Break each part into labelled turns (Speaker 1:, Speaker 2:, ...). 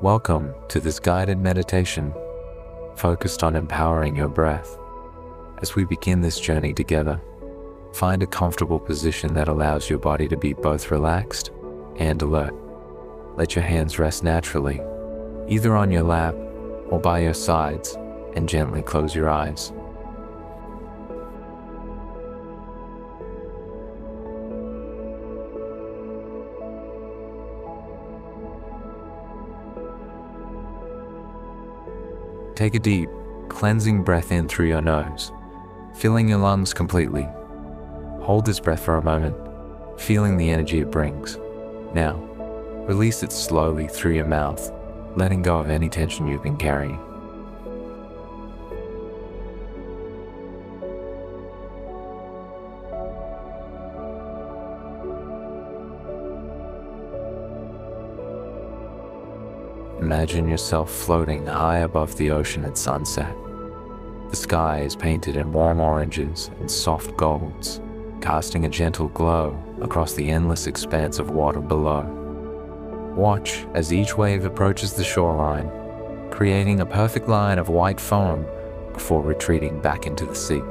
Speaker 1: Welcome to this guided meditation focused on empowering your breath. As we begin this journey together, find a comfortable position that allows your body to be both relaxed and alert. Let your hands rest naturally, either on your lap or by your sides, and gently close your eyes. Take a deep, cleansing breath in through your nose, filling your lungs completely. Hold this breath for a moment, feeling the energy it brings. Now, release it slowly through your mouth, letting go of any tension you've been carrying. Imagine yourself floating high above the ocean at sunset. The sky is painted in warm oranges and soft golds, casting a gentle glow across the endless expanse of water below. Watch as each wave approaches the shoreline, creating a perfect line of white foam before retreating back into the sea.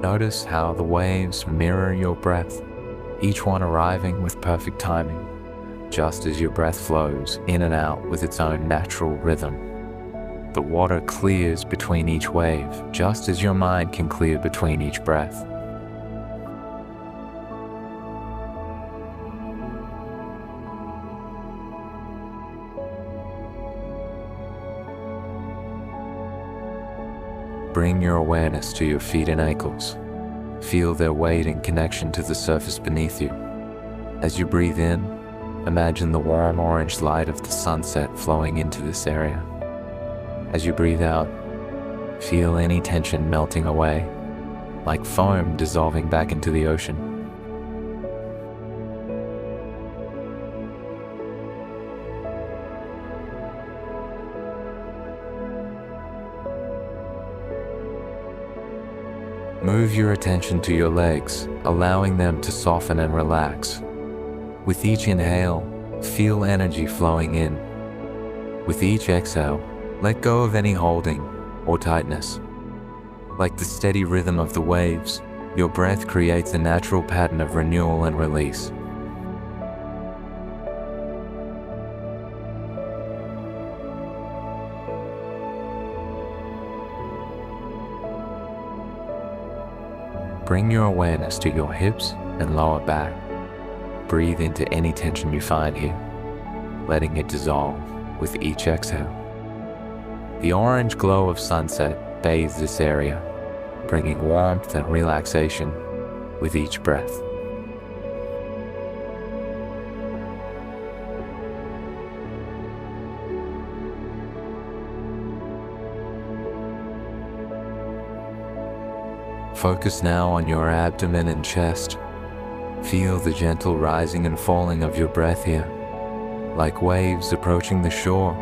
Speaker 1: Notice how the waves mirror your breath, each one arriving with perfect timing, just as your breath flows in and out with its own natural rhythm. The water clears between each wave, just as your mind can clear between each breath. Bring your awareness to your feet and ankles. Feel their weight in connection to the surface beneath you. As you breathe in, imagine the warm orange light of the sunset flowing into this area. As you breathe out, feel any tension melting away, like foam dissolving back into the ocean. Move your attention to your legs, allowing them to soften and relax. With each inhale, feel energy flowing in. With each exhale, let go of any holding or tightness. Like the steady rhythm of the waves, your breath creates a natural pattern of renewal and release. Bring your awareness to your hips and lower back. Breathe into any tension you find here, letting it dissolve with each exhale. The orange glow of sunset bathes this area, bringing warmth and relaxation with each breath. Focus now on your abdomen and chest. Feel the gentle rising and falling of your breath here. Like waves approaching the shore,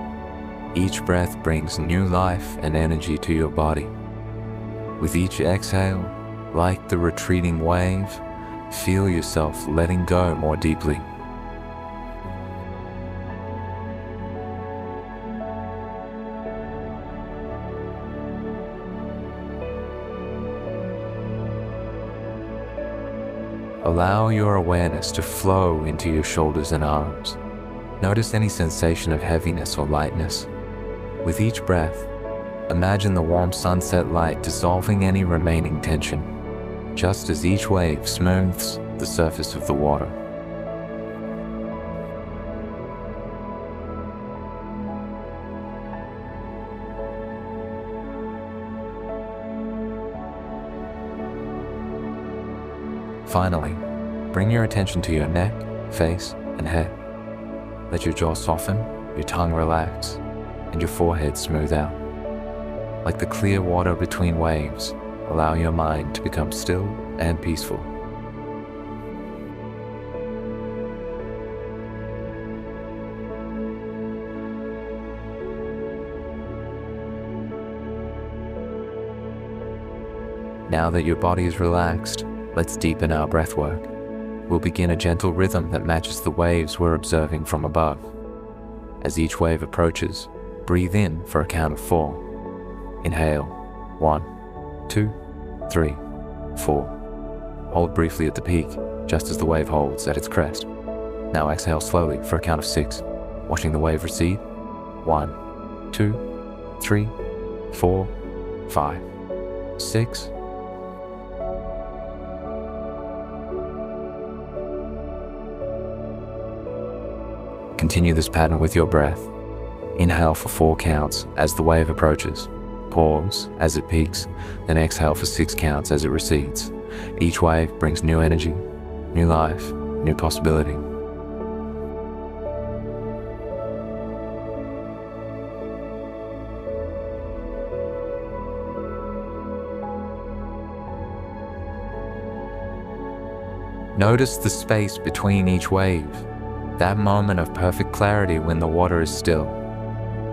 Speaker 1: each breath brings new life and energy to your body. With each exhale, like the retreating wave, feel yourself letting go more deeply. Allow your awareness to flow into your shoulders and arms. Notice any sensation of heaviness or lightness. With each breath, imagine the warm sunset light dissolving any remaining tension, just as each wave smooths the surface of the water. Finally, bring your attention to your neck, face, and head. Let your jaw soften, your tongue relax, and your forehead smooth out. Like the clear water between waves, allow your mind to become still and peaceful. Now that your body is relaxed, let's deepen our breath work. We'll begin a gentle rhythm that matches the waves we're observing from above. As each wave approaches, breathe in for a count of 4. Inhale, 1, 2, 3, 4. Hold briefly at the peak, just as the wave holds at its crest. Now exhale slowly for a count of 6, watching the wave recede. 1, 2, 3, 4, 5, 6. Continue this pattern with your breath. Inhale for 4 counts as the wave approaches. Pause as it peaks, then exhale for 6 counts as it recedes. Each wave brings new energy, new life, new possibility. Notice the space between each wave, that moment of perfect clarity when the water is still.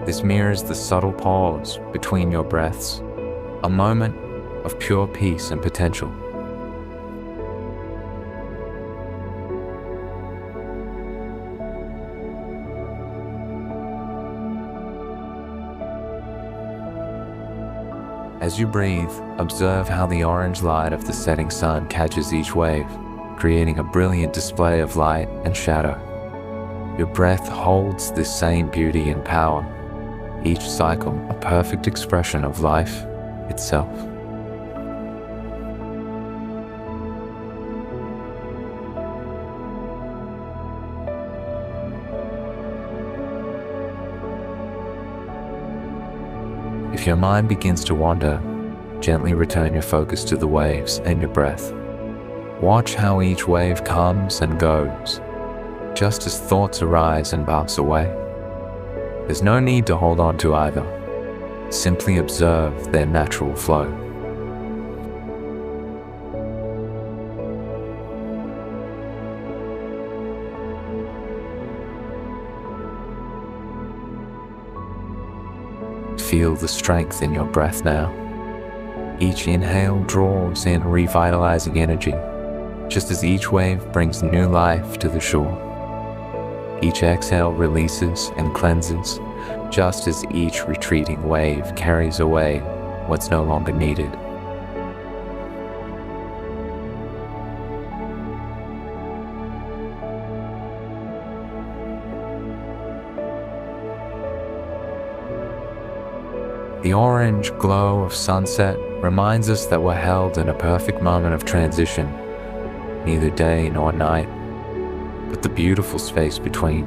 Speaker 1: This mirrors the subtle pause between your breaths, a moment of pure peace and potential. As you breathe, observe how the orange light of the setting sun catches each wave, creating a brilliant display of light and shadow. Your breath holds this same beauty and power, each cycle a perfect expression of life itself. If your mind begins to wander, gently return your focus to the waves and your breath. Watch how each wave comes and goes, just as thoughts arise and pass away. There's no need to hold on to either. Simply observe their natural flow. Feel the strength in your breath now. Each inhale draws in revitalizing energy, just as each wave brings new life to the shore. Each exhale releases and cleanses, just as each retreating wave carries away what's no longer needed. The orange glow of sunset reminds us that we're held in a perfect moment of transition, neither day nor night, but the beautiful space between.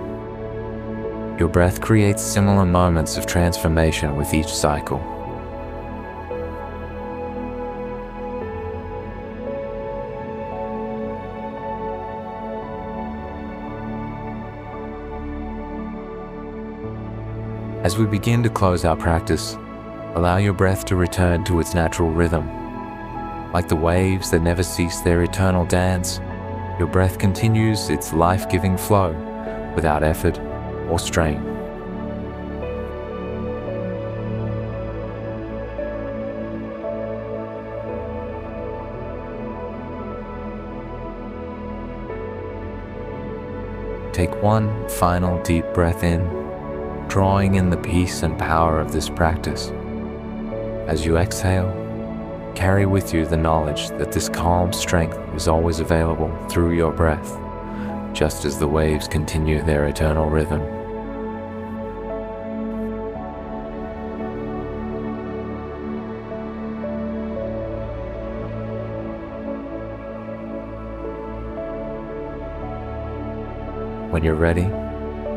Speaker 1: Your breath creates similar moments of transformation with each cycle. As we begin to close our practice, allow your breath to return to its natural rhythm. Like the waves that never cease their eternal dance, your breath continues its life-giving flow without effort or strain. Take one final deep breath in, drawing in the peace and power of this practice. As you exhale, carry with you the knowledge that this calm strength is always available through your breath, just as the waves continue their eternal rhythm. When you're ready,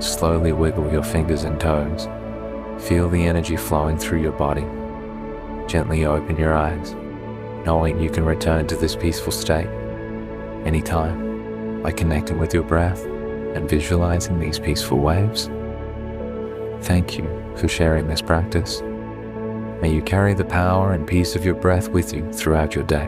Speaker 1: slowly wiggle your fingers and toes. Feel the energy flowing through your body. Gently open your eyes, knowing you can return to this peaceful state anytime by connecting with your breath and visualizing these peaceful waves. Thank you for sharing this practice. May you carry the power and peace of your breath with you throughout your day.